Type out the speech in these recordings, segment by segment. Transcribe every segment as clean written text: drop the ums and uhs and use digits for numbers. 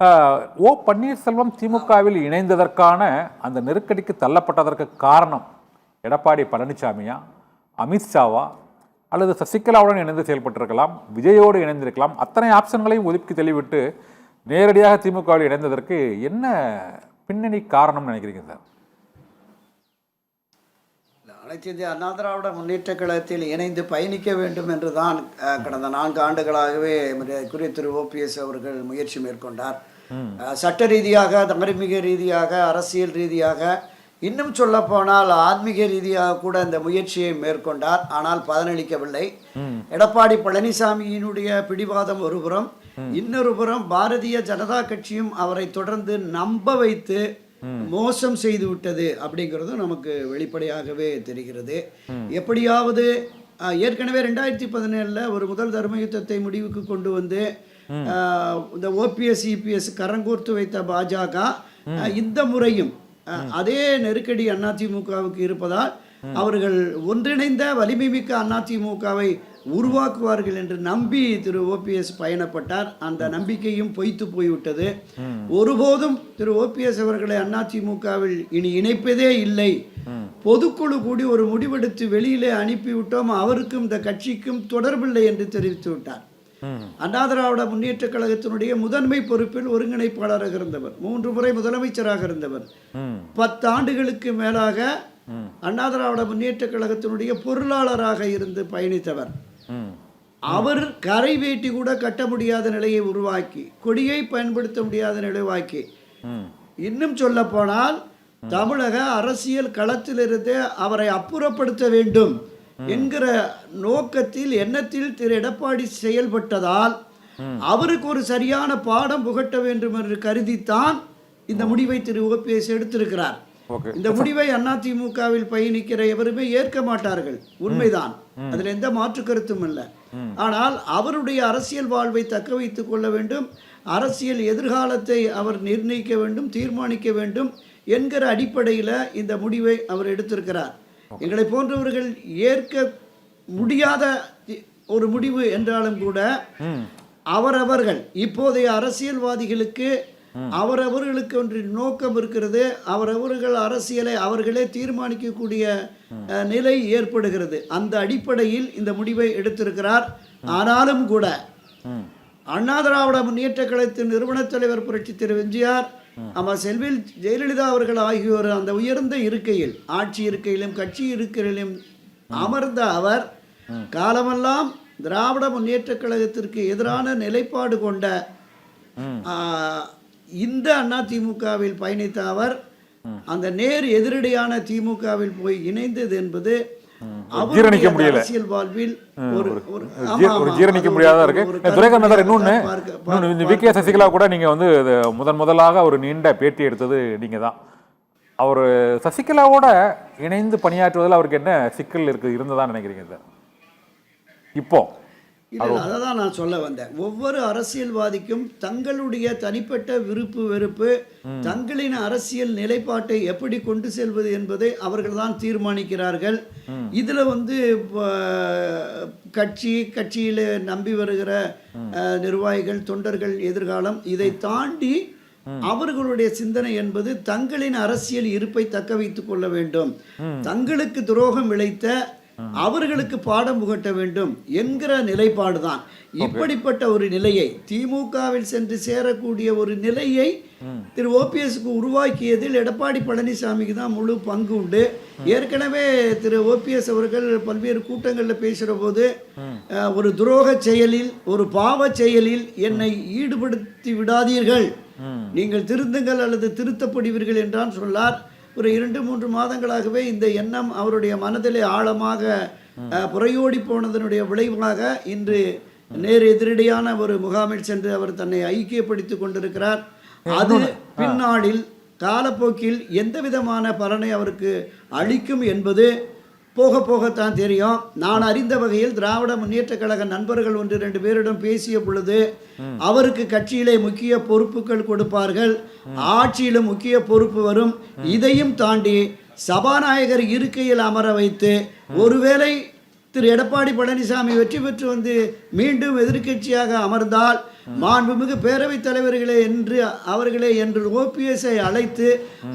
ஓ பன்னீர்செல்வம் திமுகவில் இணைந்ததற்கான அந்த நெருக்கடிக்கு தள்ளப்பட்டதற்கு காரணம் எடப்பாடி பழனிசாமியா, அமித்ஷாவா, அல்லது சசிகலாவுடன் இணைந்து செயல்பட்டிருக்கலாம், விஜயோடு இணைந்திருக்கலாம். அத்தனை ஆப்ஷன்களையும் ஒதுக்கி தெளிவிட்டு நேரடியாக திமுகவில் இணைந்ததற்கு என்ன பின்னணி காரணம் நினைக்கிறீங்க சார்? அனைத்து இந்திய அண்ணா திராவிட முன்னேற்ற கழகத்தில் இணைந்து பயணிக்க வேண்டும் என்று தான் கடந்த 4 ஆண்டுகளாகவே குறி திரு ஓபிஎஸ் அவர்கள் முயற்சி மேற்கொண்டார். சட்ட ரீதியாக, தார்மீக ரீதியாக, அரசியல் ரீதியாக, இன்னும் சொல்ல போனால் ஆன்மீக ரீதியாக கூட இந்த முயற்சியை மேற்கொண்டார். ஆனால் பலனளிக்கவில்லை. எடப்பாடி பழனிசாமியினுடைய பிடிவாதம் ஒருபுறம், இன்னொரு புறம் பாரதிய ஜனதா கட்சியும் அவரை தொடர்ந்து நம்ப வைத்து மோசம் செய்து விட்டது அப்படிங்கிறது நமக்கு வெளிப்படையாகவே தெரிகிறது. எப்படியாவது ஏற்கனவே 2017 ஒரு முதல் தர்ம யுத்தத்தை முடிவுக்கு கொண்டு வந்து இந்த ஓபிஎஸ் இபிஎஸ் கரங்கோர்த்து வைத்த பாஜக இந்த முறையும் அதே நெருக்கடி அதிமுகவுக்கு இருப்பதால் அவர்கள் ஒன்றிணைந்த வலிமை மிக்க அதிமுகவை உருவாக்குவார்கள் என்று நம்பி திரு ஓபிஎஸ் பயணப்பட்டார். அந்த நம்பிக்கையும் பொய்த்து போய்விட்டது. ஒருபோதும் திரு ஓபிஎஸ் அவர்களை அதிமுகவில் இனி இணைப்பதே இல்லை, பொதுக்குழு கூடி ஒரு முடிவெடுத்து வெளியிலே அனுப்பிவிட்டோம், அவருக்கும் இந்த கட்சிக்கும் தொடர்பில்லை என்று தெரிவித்து விட்டார். அண்ணா திராவிட முன்னேற்ற கழகத்தினுடைய முதன்மை பொறுப்பில் ஒருங்கிணைப்பாளராக இருந்தவர், 3 முறை முதலமைச்சராக இருந்தவர், 10 ஆண்டுகளுக்கு மேலாக அண்ணா திராவிட முன்னேற்ற கழகத்தினுடைய பொருளாளராக இருந்து பயணித்தவர். அவர் கரை வேட்டி கூட கட்ட முடியாத நிலையை உருவாக்கி, கொடியை பயன்படுத்த முடியாத நிலைவாக்கி, இன்னும் சொல்ல போனால் தமிழக அரசியல் களத்திலிருந்து அவரை அப்புறப்படுத்த வேண்டும் என்கிற நோக்கத்தில், எண்ணத்தில் திரு எடப்பாடி செயல்பட்டதால் அவருக்கு ஒரு சரியான பாடம் புகட்ட வேண்டும் என்று கருதித்தான் இந்த முடிவை திரு ஓபிஎஸ் எடுத்திருக்கிறார். இந்த முடிவை அதிமுகவில் பயணிக்கிற எவருமே ஏற்க மாட்டார்கள், உண்மைதான், அதில் எந்த மாற்று கருத்தும் இல்லை. ஆனால் அவருடைய அரசியல் வாழ்வை தக்க வைத்துக் கொள்ள வேண்டும், அரசியல் எதிர்காலத்தை அவர் நிர்ணயிக்க வேண்டும், தீர்மானிக்க வேண்டும் என்கிற அடிப்படையில் இந்த முடிவை அவர் எடுத்திருக்கிறார். எங்களை போன்றவர்கள் ஏற்க முடியாத ஒரு முடிவு என்றாலும் கூட அவரவர்கள் இப்போதைய அரசியல்வாதிகளுக்கு அவரவர்களுக்கு ஒன்று நோக்கம் இருக்கிறது, அவரவர்கள் அரசியலை அவர்களே தீர்மானிக்கக்கூடிய நிலை ஏற்படுகிறது. அந்த அடிப்படையில் இந்த முடிவை எடுத்திருக்கிறார். ஆனாலும் கூட அண்ணா திராவிட முன்னேற்ற கழகத்தின் நிறுவன தலைவர் புரட்சி திரு எம்ஜிஆர், செல்வி ஜெயலலிதா அவர்கள் ஆகியோர் அந்த உயர்ந்த இருக்கையில், ஆட்சி இருக்கையிலும் கட்சி இருக்கையிலும் அமர்ந்த அவர் காலமெல்லாம் திராவிட முன்னேற்ற கழகத்திற்கு எதிரான நிலைப்பாடு கொண்ட இந்த அதிமுகவில் பயணித்த அவர் அந்த நேர் எதிரடியான திமுகவில் போய் இணைந்தது என்பது அரசியல் வாழ்வில் ஜீரணிக்க முடியாத இருக்கு. துரைக்கண்ணன், இன்னொன்னு வி கே சசிகலா கூட நீங்க வந்து முதலாக ஒரு நீண்ட பேட்டி எடுத்தது நீங்க தான். அவர் சசிகலாவோட இணைந்து பணியாற்றுவதில் அவருக்கு என்ன சிக்கல் இருந்ததா நினைக்கிறீங்க சார்? இப்போ அதை தான் நான் சொல்ல வந்தேன். ஒவ்வொரு அரசியல்வாதிக்கும் தங்களுடைய தனிப்பட்ட விருப்பு வெறுப்பு, தங்களின் அரசியல் நிலைப்பாட்டை எப்படி கொண்டு செல்வது என்பதை அவர்கள் தான் தீர்மானிக்கிறார்கள். இதில் வந்து கட்சியில் நம்பி வருகிற நிர்வாகிகள், தொண்டர்கள் எதிர்காலம், இதை தாண்டி அவர்களுடைய சிந்தனை என்பது தங்களின் அரசியல் இருப்பை தக்க வைத்துக் கொள்ள வேண்டும், தங்களுக்கு துரோகம் இழைத்த அவர்களுக்கு பாடம் புகட்ட வேண்டும் என்கிற நிலைப்பாடு தான். இப்படிப்பட்ட ஒரு நிலையை, திமுகவில் சென்று சேரக்கூடிய ஒரு நிலையை திரு ஓபிஎஸ்க்கு உருவாக்கியதில் எடப்பாடி பழனிசாமிக்கு தான் முழு பங்கு உண்டு. ஏற்கனவே திரு ஓபிஎஸ் அவர்கள் பல்வேறு கூட்டங்களில் பேசுகிற போது ஒரு துரோக செயலில், ஒரு பாவ செயலில் என்னை ஈடுபடுத்தி விடாதீர்கள், நீங்கள் திருந்துங்கள் அல்லது திருத்தப்படுவீர்கள் என்றான் சொல்லார். ஒரு 2-3 மாதங்களாகவே இந்த எண்ணம் அவருடைய மனதிலே ஆழமாக புறையோடி போனதனுடைய விளைவாக இன்று நேர் எதிரடியான ஒரு முகாமில் சென்று அவர் தன்னை ஐக்கியப்படுத்திக் கொண்டிருக்கிறார். அது பின்னாளில் காலப்போக்கில் எந்த விதமான பலனை அவருக்கு அளிக்கும் என்பது போக போகத்தான் தெரியும். நான் அறிந்த வகையில் திராவிட முன்னேற்ற கழக நண்பர்கள் 1-2 பேரிடம் பேசிய பொழுது அவருக்கு கட்சியிலே முக்கிய பொறுப்புகள் கொடுப்பார்கள், ஆட்சியிலும் முக்கிய பொறுப்பு வரும், இதையும் தாண்டி சபாநாயகர் இருக்கையில் அமர வைத்து ஒருவேளை திரு எடப்பாடி பழனிசாமி வெற்றி பெற்று வந்து மீண்டும் எதிர்க்கட்சியாக அமர்ந்தால் மாண்புமிகு பேரவைத் தலைவர்களே என்று ஓபிஎஸ்ஐ அழைத்து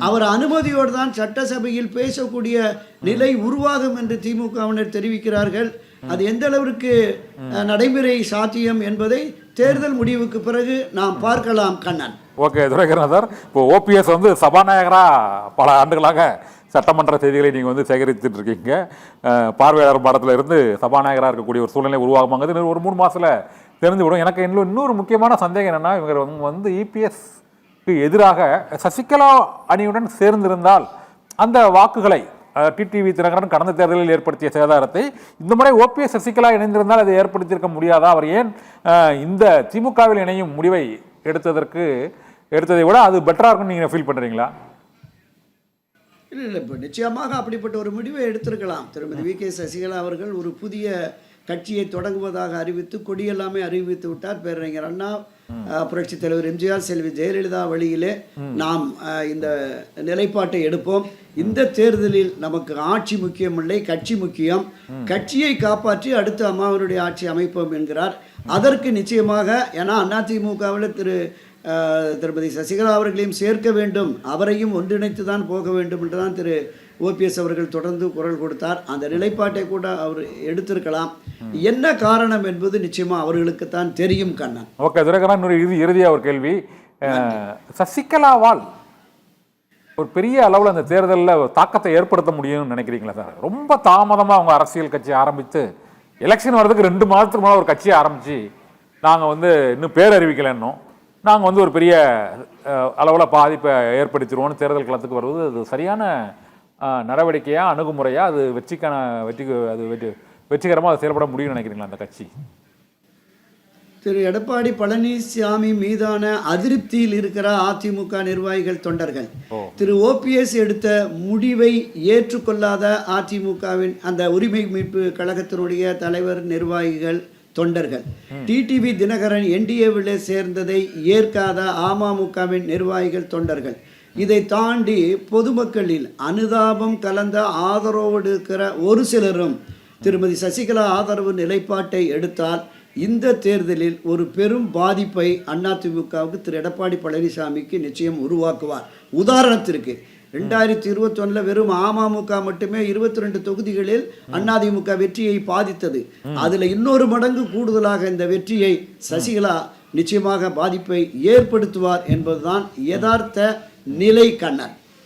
அவர் அனுமதியோடு தான் சட்டசபையில் பேசக்கூடிய நிலை உருவாகும் என்று திமுகவினர் தெரிவிக்கிறார்கள். அது எந்த அளவிற்கு நடைமுறை சாத்தியம் என்பதை தேர்தல் முடிவுக்கு பிறகு நாம் பார்க்கலாம். கண்ணன். ஓகே துரைக்கண்ணன் சார், இப்போ ஓபிஎஸ் வந்து சபாநாயகராக பல ஆண்டுகளாக சட்டமன்ற செய்திகளை நீங்கள் வந்து சேகரித்துட்டு இருக்கீங்க. பார்வையாளர் பாடத்தில் இருந்து சபாநாயகராக இருக்கக்கூடிய ஒரு சூழ்நிலை உருவாகுமாங்கிறது ஒரு 3 மாதத்தில் தெரிஞ்சு விடும். எனக்கு இன்னொரு முக்கியமான சந்தேகம் என்னென்னா, இவங்க வந்து இபிஎஸ்க்கு எதிராக சசிகலா அணியுடன் சேர்ந்திருந்தால் அந்த வாக்குகளை டிடிவி தினகரன் கடந்த தேர்தலில் ஏற்படுத்திய சேதாரத்தை இந்த முறை ஓபிஎஸ் சசிகலா இணைந்திருந்தால் அதை ஏற்படுத்தியிருக்க முடியாதா? அவர் ஏன் இந்த திமுகவில் இணையும் முடிவை எடுத்ததை விட அது பெட்டராக இருக்கும்னு நீங்கள் ஃபீல் பண்ணுறீங்களா? இல்லை, இப்போ நிச்சயமாக அப்படிப்பட்ட ஒரு முடிவை எடுத்திருக்கலாம். திருமதி வி.கே. சசிகலா அவர்கள் ஒரு புதிய கட்சியை தொடங்குவதாக அறிவித்து கொடியெல்லாமே அறிவித்து விட்டார். பேரறிஞர் அண்ணா, புரட்சித் தலைவர் எம்ஜிஆர், செல்வி ஜெயலலிதா வழியிலே நாம் இந்த நிலைப்பாட்டை எடுப்போம். இந்த தேர்தலில் நமக்கு ஆட்சி முக்கியமில்லை, கட்சி முக்கியம். கட்சியை காப்பாற்றி அடுத்து அம்மாவனுடைய ஆட்சி அமைப்போம் என்கிறார். அதற்கு நிச்சயமாக, ஏன்னா அதிமுகவில் திருமதி சசிகலா அவர்களையும் சேர்க்க வேண்டும், அவரையும் ஒன்றிணைத்து தான் போக வேண்டும் என்று தான் திரு ஓபிஎஸ் அவர்கள் தொடர்ந்து குரல் கொடுத்தார். அந்த நிலைப்பாட்டை கூட அவர் எடுத்திருக்கலாம். என்ன காரணம் என்பது நிச்சயமா அவர்களுக்குத்தான் தெரியும். கண்ணன். ஓகே துரைக்கண்ணன், இறுதியாக ஒரு கேள்வி. சசிகலாவால் ஒரு பெரிய அளவில் அந்த தேர்தலில் தாக்கத்தை ஏற்படுத்த முடியும்னு நினைக்கிறீங்களா சார்? ரொம்ப தாமதமாக அவங்க அரசியல் கட்சி ஆரம்பித்து எலெக்ஷன் வர்றதுக்கு 2 மாதத்துக்கு மேலே ஒரு கட்சியை ஆரம்பித்து நாங்கள் வந்து இன்னும் பேர் அறிவிக்கலைன்னோம், நாங்கள் வந்து ஒரு பெரிய அளவில் பாதிப்பை ஏற்படுத்திடுவோம்னு தேர்தல் களத்துக்கு வருவது அது சரியான நடவடிக்கையா, அணுகுமுறையா? அது வெற்றிகரமாக அது செயல்பட முடியும்னு நினைக்கிறீங்களா அந்த கட்சி? திரு எடப்பாடி பழனிசாமி மீதான அதிருப்தியில் இருக்கிற அதிமுக நிர்வாகிகள், தொண்டர்கள் திரு ஓபிஎஸ் எடுத்த முடிவை ஏற்றுக்கொள்ளாத அதிமுகவின் அந்த உரிமை மீட்பு கழகத்தினுடைய தலைவர், நிர்வாகிகள், தொண்டர்கள், டிடிவி தினகரன் என்டிஏவில் சேர்ந்ததை ஏற்காத அமமுகவின் நிர்வாகிகள், தொண்டர்கள், இதை தாண்டி பொதுமக்களில் அனுதாபம் கலந்த ஆதரவோடு இருக்கிற ஒரு சிலரும் திருமதி சசிகலா ஆதரவு நிலைப்பாட்டை எடுத்தால் இந்த தேர்தலில் ஒரு பெரும் பாதிப்பை அதிமுகவுக்கு திரு எடப்பாடி பழனிசாமிக்கு நிச்சயம் உருவாக்குவார். உதாரணத்திற்கு 2021 வெறும் அமமுக மட்டுமே 22 தொகுதிகளில் அதிமுக வெற்றியை பாதித்தது. அதுல இன்னொரு மடங்கு கூடுதலாக இந்த வெற்றியை சசிகலா நிச்சயமாக பாதிப்பை ஏற்படுத்துவார் என்பதுதான் யதார்த்த நிலை. கண்ணன்.